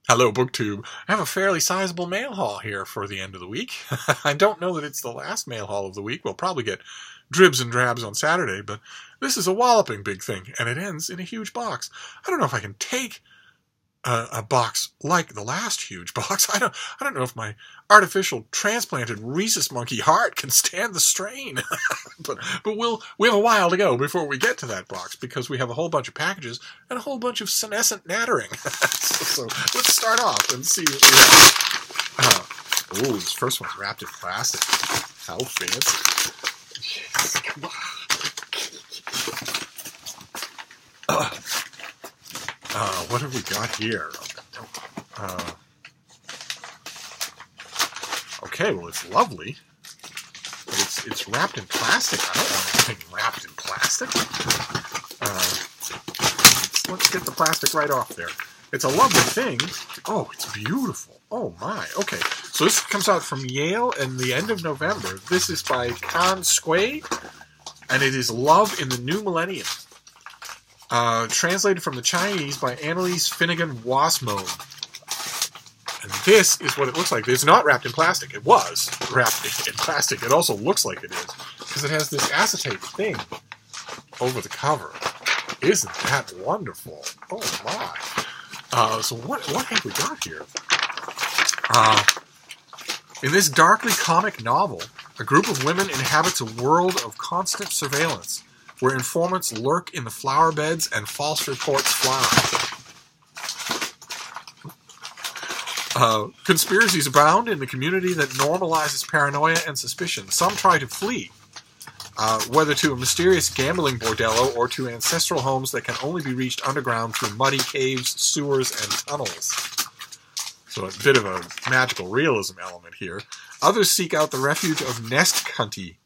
Hello, BookTube. I have a fairly sizable mail haul here for the end of the week. I don't know that it's the last mail haul of the week. We'll probably get dribs and drabs on Saturday, but this is a walloping big thing, and it ends in a huge box. I don't know if I can take a box like the last huge box. I don't know if my artificial transplanted rhesus monkey heart can stand the strain. but we have a while to go before we get to that box, because we have a whole bunch of packages and a whole bunch of senescent nattering. so let's start off and see what we have. Oh, this first one's wrapped in plastic. How fancy. Yes, come on. What have we got here? Okay, well, it's lovely, but it's wrapped in plastic. I don't want anything wrapped in plastic. Let's get the plastic right off there. It's a lovely thing. Oh, it's beautiful. Oh, my. Okay, so this comes out from Yale in the end of November. This is by Kan Sui, and it is Love in the New Millennium. Translated from the Chinese by Annalise Finnegan Wasmo. And this is what it looks like. It's not wrapped in plastic. It was wrapped in plastic. It also looks like it is, because it has this acetate thing over the cover. Isn't that wonderful? Oh my. So what have we got here? In this darkly comic novel, a group of women inhabits a world of constant surveillance, where informants lurk in the flower beds and false reports fly. Conspiracies abound in the community that normalizes paranoia and suspicion. Some try to flee, whether to a mysterious gambling bordello or to ancestral homes that can only be reached underground through muddy caves, sewers, and tunnels. So a bit of a magical realism element here. Others seek out the refuge of Nest County,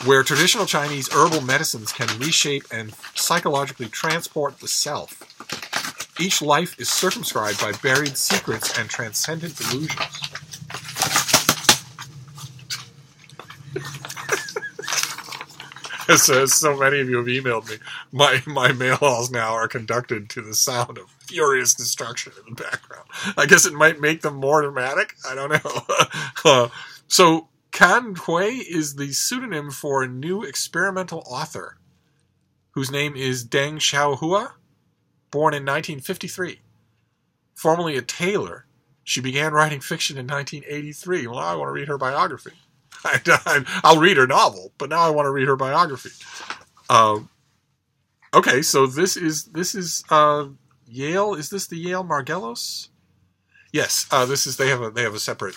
where traditional Chinese herbal medicines can reshape and psychologically transport the self. Each life is circumscribed by buried secrets and transcendent delusions. As so many of you have emailed me, my mail hauls now are conducted to the sound of furious destruction in the background. I guess it might make them more dramatic. I don't know. So Kan Hui is the pseudonym for a new experimental author, whose name is Deng Xiaohua, born in 1953. Formerly a tailor, she began writing fiction in 1983. Well, now I want to read her biography. I'll read her novel, but now I want to read her biography. Okay, so this is Yale. Is this the Yale Margellos? Yes, this is. They have a separate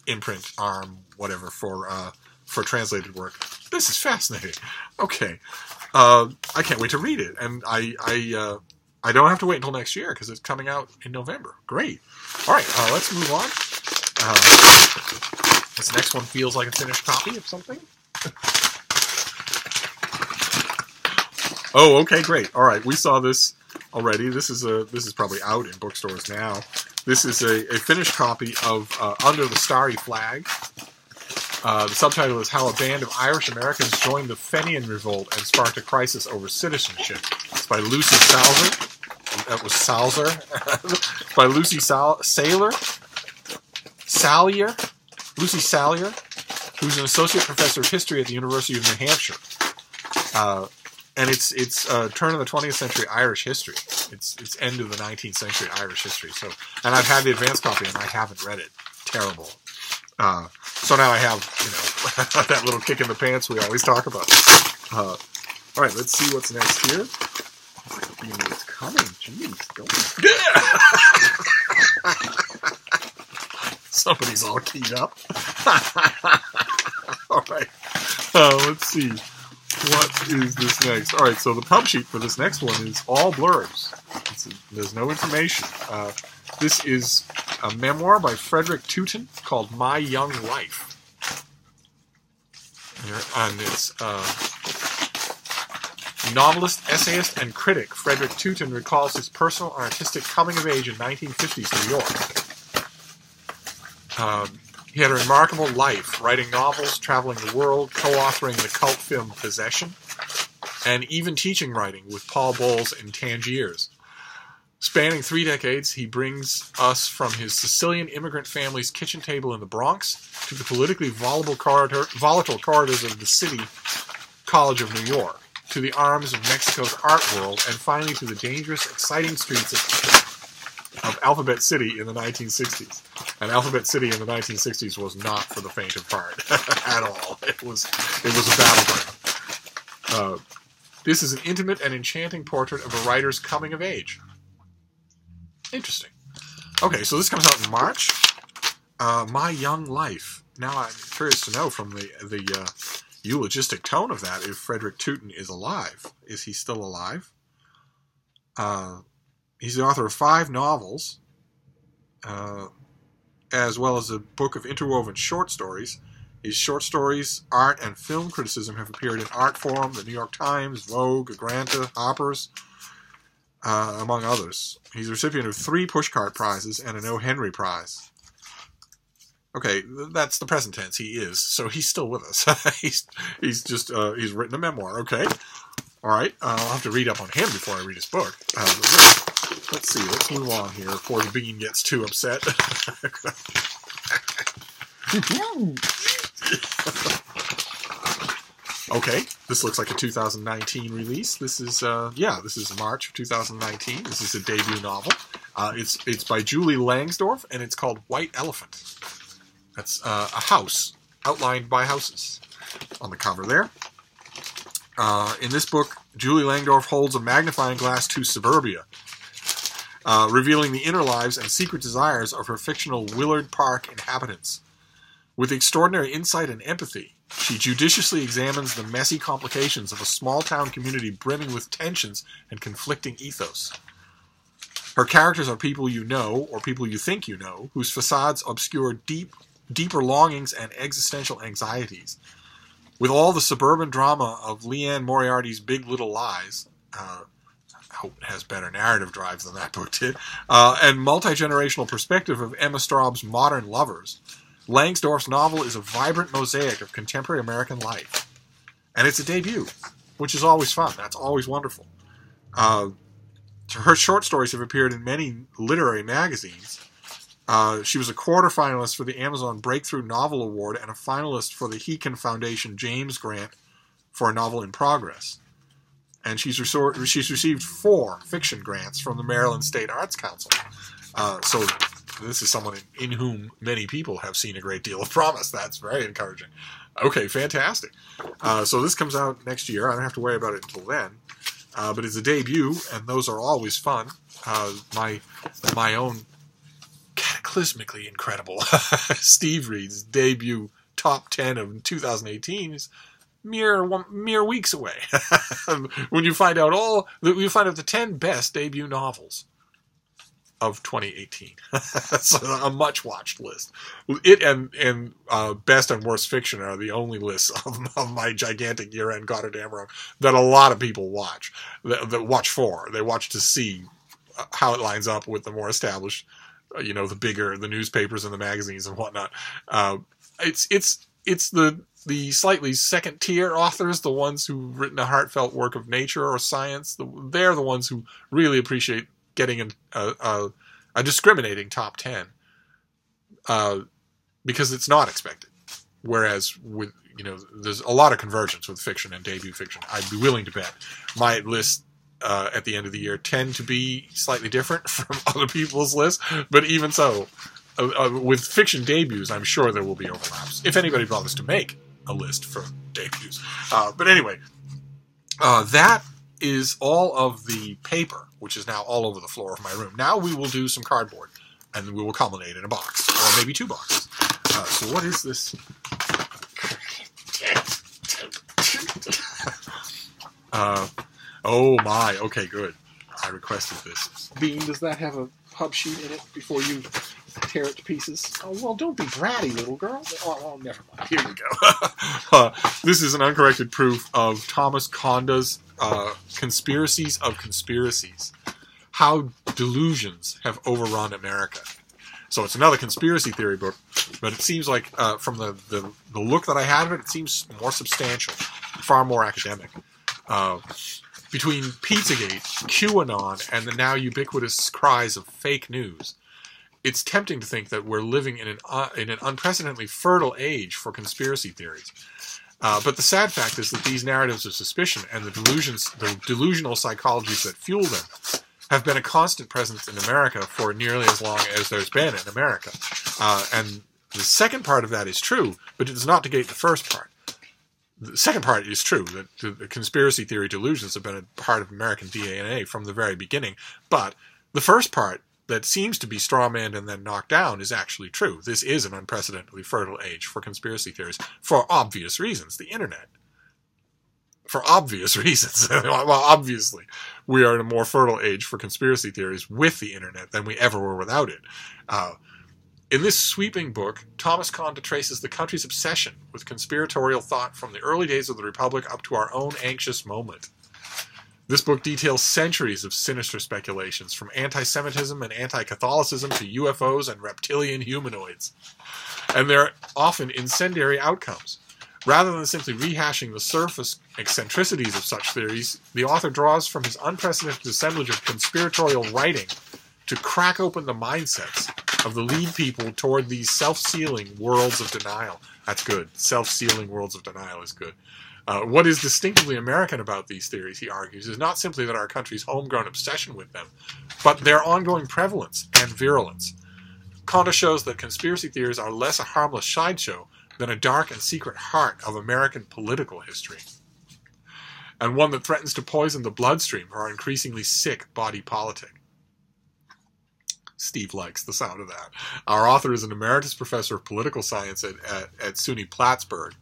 imprint arm, whatever, for translated work. This is fascinating. Okay, I can't wait to read it, and I don't have to wait until next year because it's coming out in November. Great. All right, let's move on. This next one feels like a finished copy of something. Oh, okay, great. All right, we saw this already. This is probably out in bookstores now. This is a finished copy of Under the Starry Flag. The subtitle is How a Band of Irish Americans Joined the Fenian Revolt and Sparked a Crisis Over Citizenship. It's by Lucy Salzer. That was Salzer. It's by Lucy Lucy Salyer, who's an associate professor of history at the University of New Hampshire. And it's turn of the 20th century Irish history. It's end of the 19th century Irish history. So, and I've had the advanced copy and I haven't read it. Terrible. So now I have, that little kick in the pants we always talk about. All right, let's see what's next here. It's coming. Jeez, don't. Somebody's all keyed up. All right. Let's see. What is this next? All right, so the pub sheet for this next one is all blurbs. There's no information. This is a memoir by Frederick Teuton called My Young Life. And it's novelist, essayist, and critic Frederick Teuton recalls his personal and artistic coming of age in 1950s New York. He had a remarkable life, writing novels, traveling the world, co-authoring the cult film Possession, and even teaching writing with Paul Bowles in Tangiers. Spanning 3 decades, he brings us from his Sicilian immigrant family's kitchen table in the Bronx to the politically volatile corridors of the City College of New York, to the arms of Mexico's art world, and finally to the dangerous, exciting streets of Alphabet City in the 1960s. And Alphabet City in the 1960s was not for the faint of heart at all. It was a battleground. This is an intimate and enchanting portrait of a writer's coming of age. Interesting. Okay, so this comes out in March. My Young Life. Now I'm curious to know from the eulogistic tone of that if Frederick Tootin is alive. Is he still alive? He's the author of 5 novels, as well as a book of interwoven short stories. His short stories, art, and film criticism have appeared in Art Forum, the New York Times, Vogue, Agranta, Hoppers, among others. He's a recipient of 3 Pushcart Prizes and an O. Henry Prize. Okay, that's the present tense. He is, so he's still with us. he's written a memoir. Okay, all right. I'll have to read up on him before I read his book. Let's see. Let's move on here before the bean gets too upset. Okay, this looks like a 2019 release. This is this is March of 2019. This is a debut novel. It's by Julie Langsdorff, and it's called White Elephant. That's a house outlined by houses on the cover there. In this book, Julie Langsdorff holds a magnifying glass to suburbia, revealing the inner lives and secret desires of her fictional Willard Park inhabitants. With extraordinary insight and empathy, she judiciously examines the messy complications of a small-town community brimming with tensions and conflicting ethos. Her characters are people you know, or people you think you know, whose facades obscure deeper longings and existential anxieties. With all the suburban drama of Leanne Moriarty's Big Little Lies, I hope it has better narrative drives than that book did, and multi-generational perspective of Emma Straub's Modern Lovers, Langsdorff's novel is a vibrant mosaic of contemporary American life. And it's a debut, which is always fun. That's always wonderful. Her short stories have appeared in many literary magazines. She was a quarterfinalist for the Amazon Breakthrough Novel Award and a finalist for the Heekin Foundation James Grant for a novel in progress. And she's received 4 fiction grants from the Maryland State Arts Council. So this is someone in whom many people have seen a great deal of promise. That's very encouraging. Okay, fantastic. So this comes out next year. I don't have to worry about it until then. But it's a debut, and those are always fun. My own cataclysmically incredible Steve Reed's debut top 10 of 2018 is mere weeks away. When you find out the 10 best debut novels of 2018. So a much watched list. It and best and worst fiction are the only lists of my gigantic year-end goddamn room that a lot of people watch. That watch for. They watch to see how it lines up with the more established, the newspapers and the magazines and whatnot. It's the slightly second tier authors, the ones who've written a heartfelt work of nature or science. They're the ones who really appreciate getting a discriminating top 10 because it's not expected. Whereas with there's a lot of convergence with fiction and debut fiction. I'd be willing to bet my list at the end of the year tend to be slightly different from other people's lists, but even so, with fiction debuts, I'm sure there will be overlaps if anybody bothers to make a list for debuts. But anyway, that is all of the paper, which is now all over the floor of my room. Now we will do some cardboard, and we will culminate in a box, or maybe 2 boxes. So what is this? Oh my, okay, good. I requested this. Bean, does that have a hub sheet in it before you tear it to pieces? Oh, well, don't be bratty, little girl. Oh, never mind. Here you go. This is an uncorrected proof of Thomas Conda's Conspiracies of Conspiracies. How Delusions Have Overrun America. So it's another conspiracy theory book, but it seems like, from the look that I had of it, it seems more substantial, far more academic. between Pizzagate, QAnon, and the now ubiquitous cries of fake news, it's tempting to think that we're living in an unprecedentedly fertile age for conspiracy theories. But the sad fact is that these narratives of suspicion and the delusional psychologies that fuel them have been a constant presence in America for nearly as long as there's been in America. And the second part of that is true, but it does not negate the first part. The second part is true, that the conspiracy theory delusions have been a part of American DNA from the very beginning. But the first part, that seems to be strawmanned and then knocked down, is actually true. This is an unprecedentedly fertile age for conspiracy theories, for obvious reasons. The internet. For obvious reasons. Well, obviously, we are in a more fertile age for conspiracy theories with the internet than we ever were without it. In this sweeping book, Thomas Conde traces the country's obsession with conspiratorial thought from the early days of the Republic up to our own anxious moment. This book details centuries of sinister speculations, from anti-Semitism and anti-Catholicism to UFOs and reptilian humanoids. And their often incendiary outcomes. Rather than simply rehashing the surface eccentricities of such theories, the author draws from his unprecedented assemblage of conspiratorial writing to crack open the mindsets of the lead people toward these self-sealing worlds of denial. That's good. Self-sealing worlds of denial is good. What is distinctively American about these theories, he argues, is not simply that our country's homegrown obsession with them, but their ongoing prevalence and virulence. Conde shows that conspiracy theories are less a harmless sideshow than a dark and secret heart of American political history, and one that threatens to poison the bloodstream of our increasingly sick body politic. Steve likes the sound of that. Our author is an emeritus professor of political science at SUNY Plattsburgh,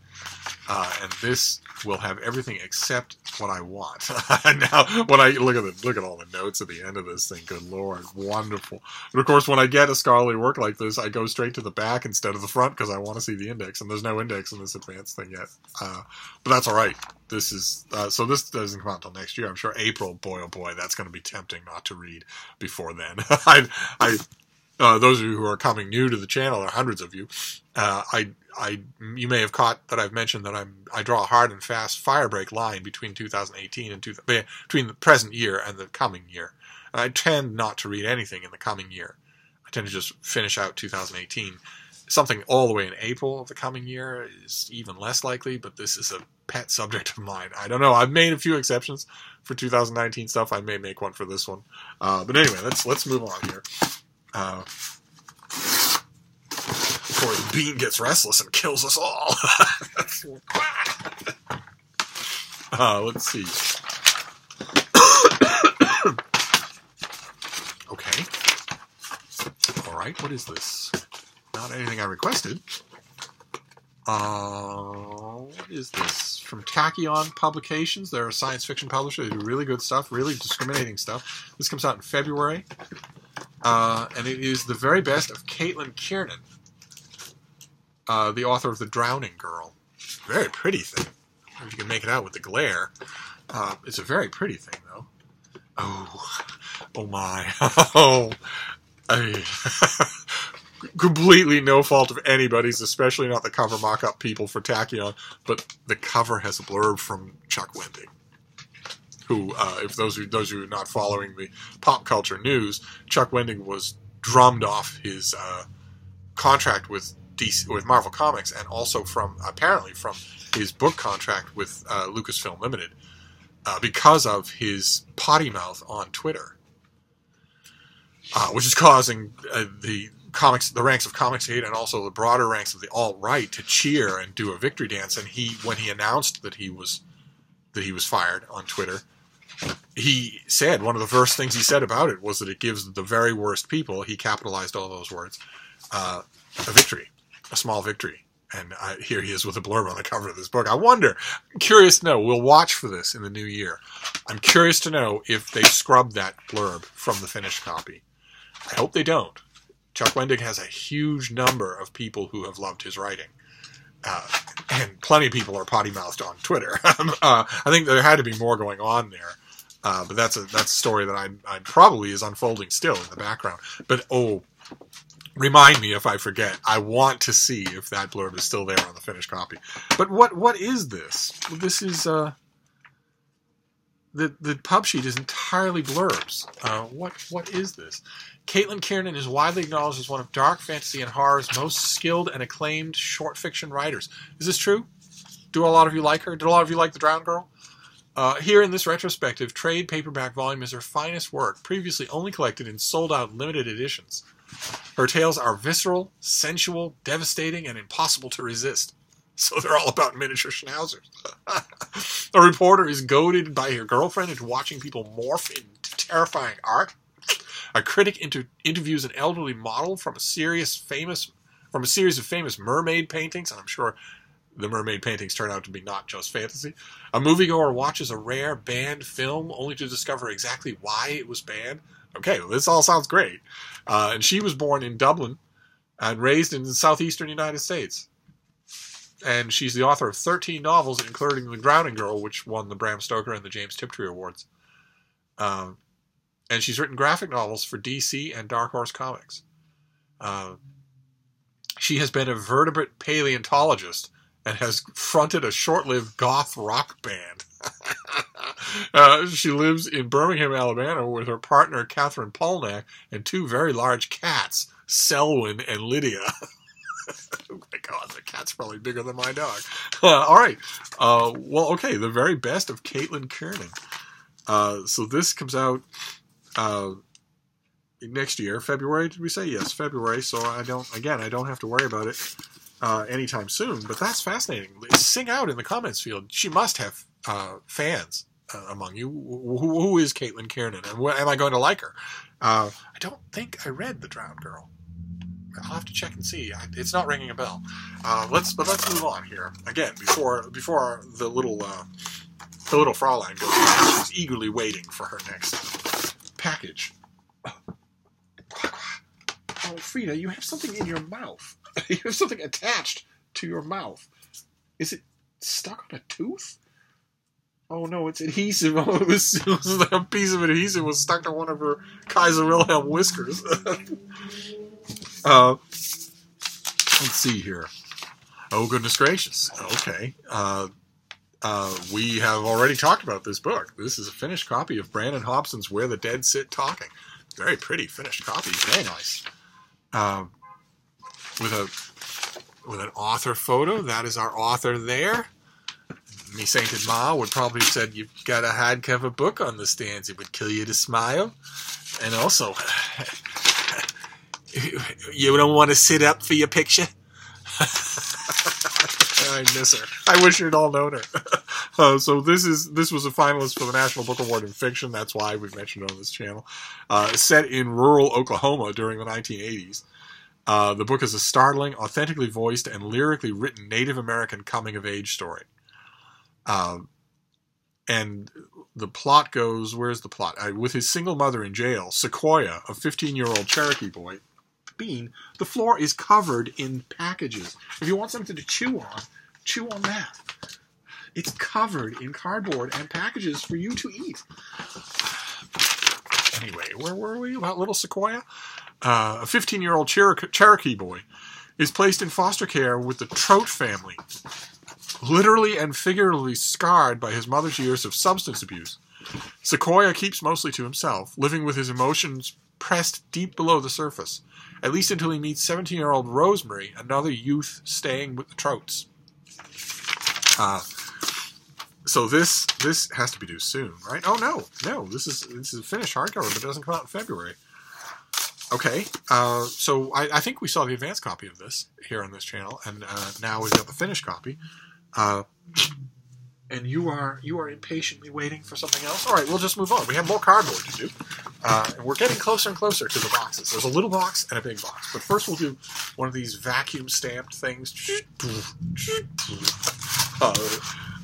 and this will have everything except what I want. Now, when I look at all the notes at the end of this thing, good Lord, wonderful. But of course, when I get a scholarly work like this, I go straight to the back instead of the front because I want to see the index, and there's no index in this advanced thing yet. But that's all right. This is so this doesn't come out until next year. I'm sure April. Boy, oh boy, that's going to be tempting not to read before then. Those of you who are coming new to the channel, there are hundreds of you. You may have caught that I've mentioned that I draw a hard and fast firebreak line between 2018 and between the present year and the coming year. And I tend not to read anything in the coming year. I tend to just finish out 2018. Something all the way in April of the coming year is even less likely, but this is a pet subject of mine. I don't know. I've made a few exceptions for 2019 stuff. I may make one for this one. But anyway, let's move on here. Before the bean gets restless and kills us all. Let's see. Okay. All right, what is this? Not anything I requested. What is this? From Tachyon Publications. They're a science fiction publisher. They do really good stuff, really discriminating stuff. This comes out in February. And it is the very best of Caitlin Kiernan, the author of The Drowning Girl. Very pretty thing. I don't know if you can make it out with the glare. It's a very pretty thing, though. Oh my. Completely no fault of anybody's, especially not the cover mock-up people for Tachyon, but the cover has a blurb from Chuck Wendig, who, if those of you not following the pop culture news, Chuck Wendig was drummed off his contract with Marvel Comics, and also apparently from his book contract with Lucasfilm Limited, because of his potty mouth on Twitter, which is causing the ranks of Comics hate and also the broader ranks of the alt-right to cheer and do a victory dance. And when he announced that he was fired on Twitter, he said, one of the first things he said about it was that it gives the very worst people, he capitalized all those words, a victory, a small victory. And here he is with a blurb on the cover of this book. I'm curious to know, we'll watch for this in the new year. I'm curious to know if they scrubbed that blurb from the finished copy. I hope they don't. Chuck Wendig has a huge number of people who have loved his writing. And plenty of people are potty-mouthed on Twitter. I think there had to be more going on there. But that's a story that I probably is unfolding still in the background. But, remind me if I forget. I want to see if that blurb is still there on the finished copy. But what is this? This is, the pub sheet is entirely blurbs. What is this? Caitlin Kiernan is widely acknowledged as one of dark fantasy and horror's most skilled and acclaimed short fiction writers. Is this true? Do a lot of you like her? Did a lot of you like The Drowned Girl? Here in this retrospective trade paperback volume is her finest work, previously only collected in sold-out limited editions. Her tales are visceral, sensual, devastating, and impossible to resist. So they're all about miniature schnauzers. A reporter is goaded by her girlfriend into watching people morph into terrifying art. A critic interviews an elderly model from a series of famous mermaid paintings, and I'm sure the mermaid paintings turn out to be not just fantasy. A moviegoer watches a rare banned film only to discover exactly why it was banned. Okay, well, this all sounds great. And she was born in Dublin and raised in the southeastern United States. And she's the author of 13 novels, including The Drowning Girl, which won the Bram Stoker and the James Tiptree Awards. And she's written graphic novels for DC and Dark Horse Comics. She has been a vertebrate paleontologist and has fronted a short-lived goth rock band. She lives in Birmingham, Alabama, with her partner, Catherine Polnack, and two very large cats, Selwyn and Lydia. Oh my God, the cat's probably bigger than my dog. All right. Well, okay, the very best of Caitlin Kiernan. So this comes out next year, February. Did we say? Yes, February. So I don't have to worry about it anytime soon. But that's fascinating. Sing out in the comments field. She must have fans among you. Who is Caitlin Kiernan, and am I going to like her? I don't think I read The Drowned Girl. I'll have to check and see. It's not ringing a bell. Let's move on here again before the little Fraulein goes on. She's eagerly waiting for her next package. Oh, Frida, you have something in your mouth. You have something attached to your mouth. Is it stuck on a tooth? Oh no, it's adhesive. Oh, it was like a piece of adhesive was stuck to one of her Kaiser Wilhelm whiskers. Let's see here. Oh, goodness gracious. Okay. We have already talked about this book. This is a finished copy of Brandon Hobson's Where the Dead Sit Talking. Very pretty finished copy. Very nice. With an author photo. That is our author there. Me Sainted Ma would probably have said, you've got a hardcover book on the stands. It would kill you to smile. And also, you don't want to sit up for your picture? I miss her. I wish you'd all known her. So this was a finalist for the National Book Award in Fiction. That's why we've mentioned it on this channel. Set in rural Oklahoma during the 1980s. The book is a startling, authentically voiced, and lyrically written Native American coming-of-age story. And the plot goes, where's the plot? With his single mother in jail, Sequoia, a 15-year-old Cherokee boy, Bean, the floor is covered in packages. If you want something to chew on that. It's covered in cardboard and packages for you to eat. Anyway, where were we about little Sequoia? A 15-year-old Cherokee boy is placed in foster care with the Trout family, literally and figuratively scarred by his mother's years of substance abuse. Sequoia keeps mostly to himself, living with his emotions pressed deep below the surface, at least until he meets 17-year-old Rosemary, another youth staying with the Trouts. So this has to be due soon, right? Oh no, this is a finished hardcover, but it doesn't come out in February. Okay, so I think we saw the advanced copy of this here on this channel, and now we've got the finished copy. And you are impatiently waiting for something else? All right, we'll just move on. We have more cardboard to do. And we're getting closer and closer to the boxes. There's a little box and a big box. But first we'll do one of these vacuum-stamped things.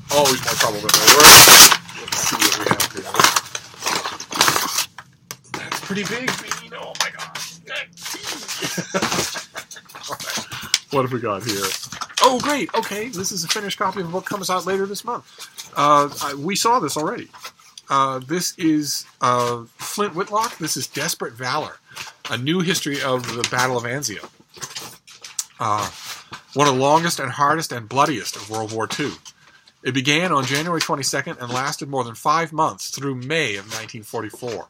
Always more trouble than they were. Let's see what we have here. That's pretty big, Bean. Oh, my gosh. All right. What have we got here? Oh, great. Okay, this is a finished copy of a book. Comes out later this month. We saw this already. This is Flint Whitlock. This is Desperate Valor, a new history of the Battle of Anzio. One of the longest and hardest and bloodiest of World War II. It began on January 22nd and lasted more than 5 months through May of 1944.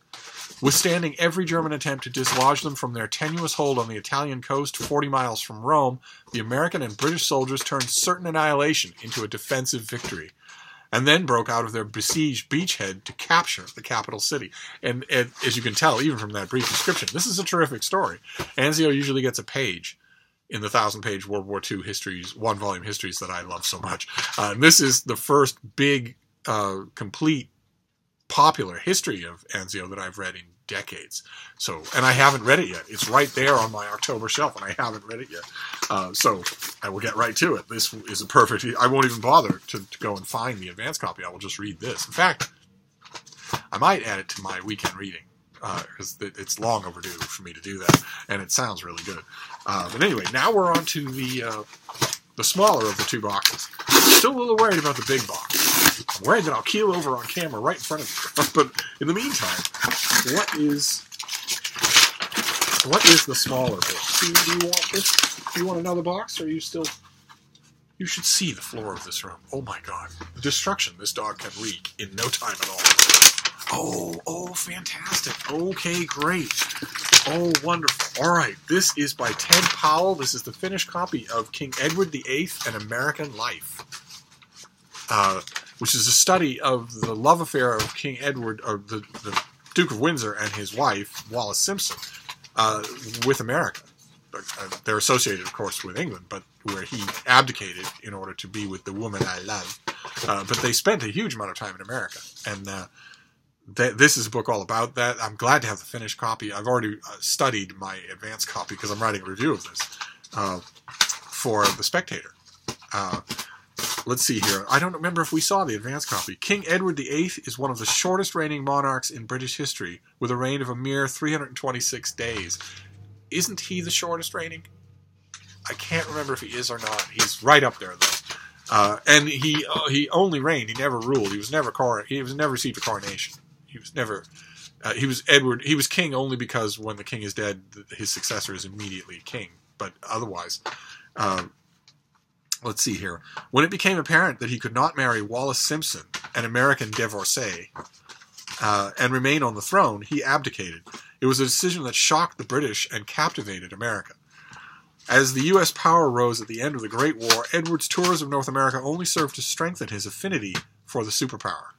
Withstanding every German attempt to dislodge them from their tenuous hold on the Italian coast 40 miles from Rome, the American and British soldiers turned certain annihilation into a defensive victory, and then broke out of their besieged beachhead to capture the capital city. And as you can tell, even from that brief description, this is a terrific story. Anzio usually gets a page in the 1,000-page World War II histories, one-volume histories that I love so much. This is the first big, complete, popular history of Anzio that I've read in decades. So, and I haven't read it yet. It's right there on my October shelf, and I haven't read it yet. So I will get right to it. This is a perfect... I won't even bother to go and find the advance copy. I will just read this. In fact, I might add it to my weekend reading, because it's long overdue for me to do that, and it sounds really good. But anyway, now we're on to the smaller of the two boxes. Still a little worried about the big box. I'm worried that I'll keel over on camera right in front of you. But in the meantime, what is the smaller book? Do you want this? Do you want another box, or are you still... You should see the floor of this room. Oh my God. The destruction this dog can wreak in no time at all. Oh, fantastic. Okay, great. Oh, wonderful. All right, this is by Ted Powell. This is the finished copy of King Edward VIII, An American Life, which is a study of the love affair of King Edward, or the Duke of Windsor and his wife, Wallis Simpson, with America. They're associated, of course, with England, but where he abdicated in order to be with the woman I love. But they spent a huge amount of time in America, and this is a book all about that. I'm glad to have the finished copy. I've already studied my advance copy because I'm writing a review of this for The Spectator. Let's see here. I don't remember if we saw the advance copy. King Edward VIII is one of the shortest reigning monarchs in British history, with a reign of a mere 326 days. Isn't he the shortest reigning? I can't remember if he is or not. He's right up there, though. And he only reigned. He never ruled. He was never received a coronation. He was never. He was Edward. He was king only because when the king is dead, his successor is immediately king. But otherwise, let's see here. When it became apparent that he could not marry Wallis Simpson, an American divorcee, and remain on the throne, he abdicated. It was a decision that shocked the British and captivated America. As the U.S. power rose at the end of the Great War, Edward's tours of North America only served to strengthen his affinity for the superpower.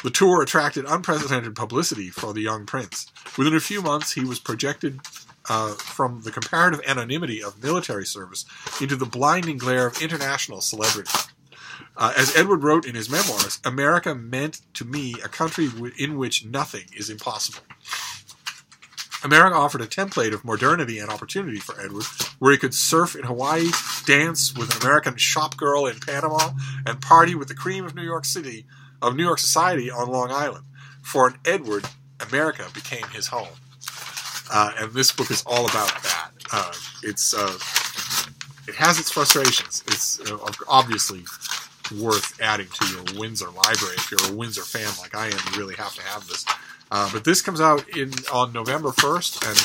The tour attracted unprecedented publicity for the young prince. Within a few months, he was projected from the comparative anonymity of military service into the blinding glare of international celebrity. As Edward wrote in his memoirs, America meant to me a country in which nothing is impossible. America offered a template of modernity and opportunity for Edward, where he could surf in Hawaii, dance with an American shop girl in Panama, and party with the cream of New York society on Long Island. For an Edward, America became his home. And this book is all about that. It has its frustrations. It's obviously worth adding to your Windsor library. If you're a Windsor fan like I am, you really have to have this. But this comes out on November 1st, and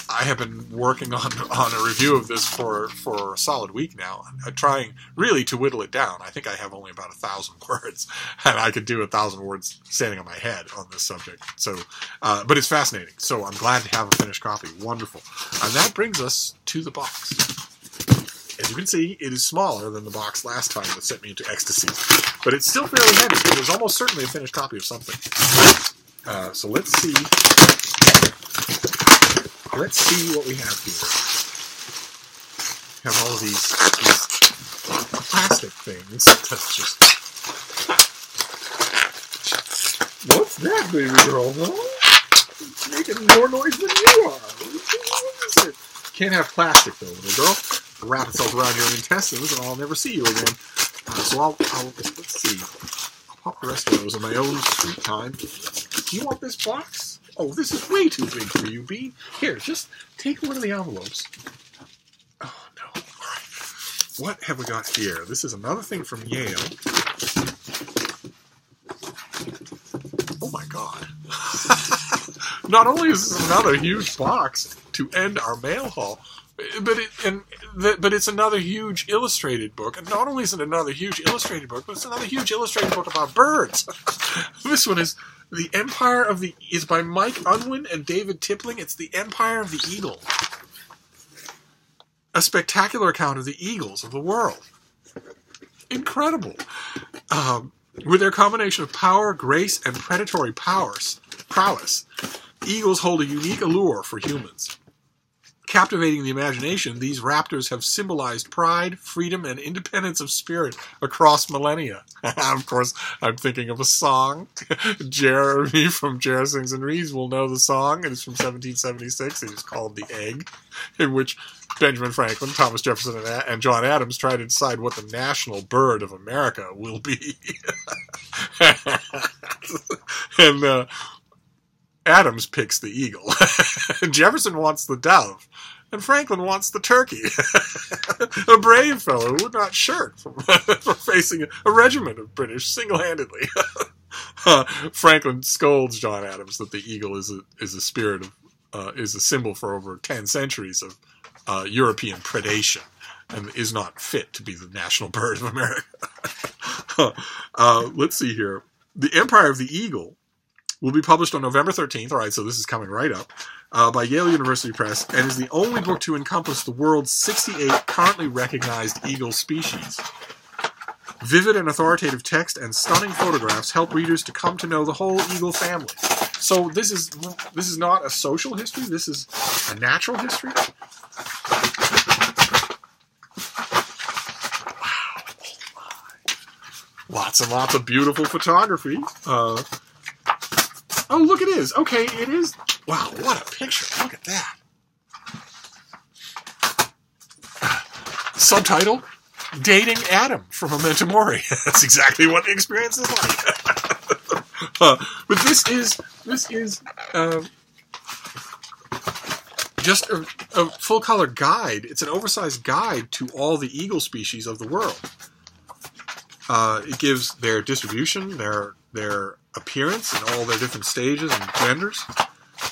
I have been working on a review of this for a solid week now. I'm trying really to whittle it down. I think I have only about 1,000 words, and I could do 1,000 words standing on my head on this subject. So, but it's fascinating. So I'm glad to have a finished copy. Wonderful. And that brings us to the box. As you can see, it is smaller than the box last time that sent me into ecstasy. But it's still fairly heavy. It is almost certainly a finished copy of something. So let's see. Let's see what we have here. We have all of these plastic things. That's just... What's that, baby girl? Huh? It's making more noise than you are. What is it? Can't have plastic, though, little girl. It'll wrap itself around your intestines, and I'll never see you again. So let's see. I'll pop the rest of those in my own sweet time. Do you want this box? Oh, this is way too big for you, Bean. Here, just take one of the envelopes. Oh, no. All right. What have we got here? This is another thing from Yale. Oh, my God. Not only is this another huge box to end our mail haul, But it's another huge illustrated book. And not only is it another huge illustrated book, but it's another huge illustrated book about birds. This one is The Empire of the... is by Mike Unwin and David Tipling. It's The Empire of the Eagle. A spectacular account of the eagles of the world. Incredible. With their combination of power, grace, and predatory prowess, eagles hold a unique allure for humans. Captivating the imagination, these raptors have symbolized pride, freedom, and independence of spirit across millennia. Of course, I'm thinking of a song. Jeremy from Jer Sings and Reads will know the song. It is from 1776. It is called The Egg, in which Benjamin Franklin, Thomas Jefferson, and John Adams try to decide what the national bird of America will be. And Adams picks the eagle. Jefferson wants the dove. And Franklin wants the turkey. A brave fellow who would not shirk from facing a regiment of British single-handedly. Franklin scolds John Adams that the eagle is a spirit of is a symbol for over 10 centuries of European predation and is not fit to be the national bird of America. Let's see here. The Empire of the Eagle will be published on November 13th. All right, so this is coming right up. By Yale University Press, and is the only book to encompass the world's 68 currently recognized eagle species. Vivid and authoritative text and stunning photographs help readers to come to know the whole eagle family. So this is not a social history. This is a natural history. Wow! Lots and lots of beautiful photography. Oh, look, it is. Okay, it is. Wow, what a picture. Look at that. Subtitle, Dating Adam from Memento Mori. That's exactly what the experience is like. But this is just a full-color guide. It's an oversized guide to all the eagle species of the world. It gives their distribution, their appearance in all their different stages and genders,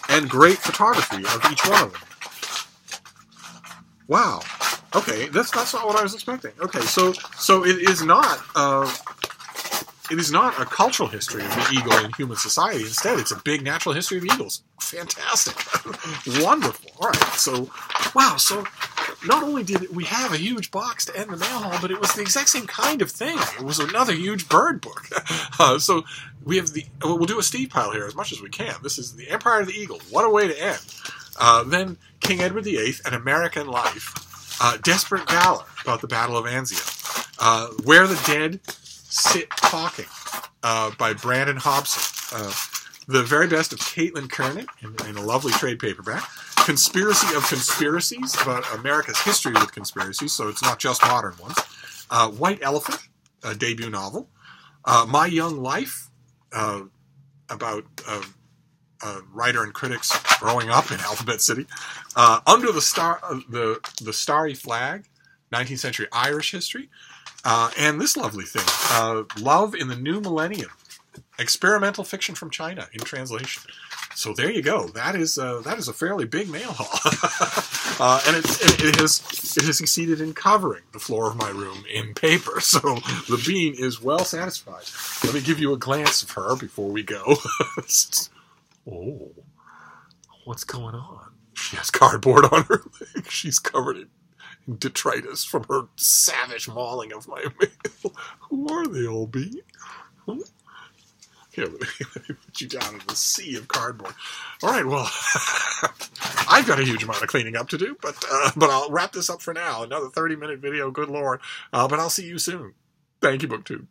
and great photography of each one of them. Wow. Okay, that's not what I was expecting. Okay, so it is not a cultural history of the eagle in human society. Instead, it's a big natural history of eagles. Fantastic. Wonderful. All right, so, wow, so not only did we have a huge box to end the mail haul, but it was the exact same kind of thing. It was another huge bird book. So we have we'll do a Steve pile here as much as we can. This is The Empire of the Eagle. What a way to end. Then King Edward VIII, An American Life. Desperate Valor, about the Battle of Anzio. Where the Dead Sit Talking, by Brandon Hobson. The Very Best of Caitlin Kernan, in a lovely trade paperback. Conspiracy of Conspiracies, about America's history with conspiracies, so it's not just modern ones. White Elephant, a debut novel. My Young Life, about writer and critics growing up in Alphabet City. Under the Starry Flag, 19th century Irish history. And this lovely thing, Love in the New Millennium, experimental fiction from China in translation. So there you go. That is a fairly big mail haul, and it has succeeded in covering the floor of my room in paper. So the bean is well satisfied. Let me give you a glance of her before we go. Oh, what's going on? She has cardboard on her leg. She's covered in detritus from her savage mauling of my mail. Who are they, old bean? Huh? Here, let me put you down in the sea of cardboard. All right, well, I've got a huge amount of cleaning up to do, but I'll wrap this up for now. Another 30-minute video, good Lord. But I'll see you soon. Thank you, BookTube.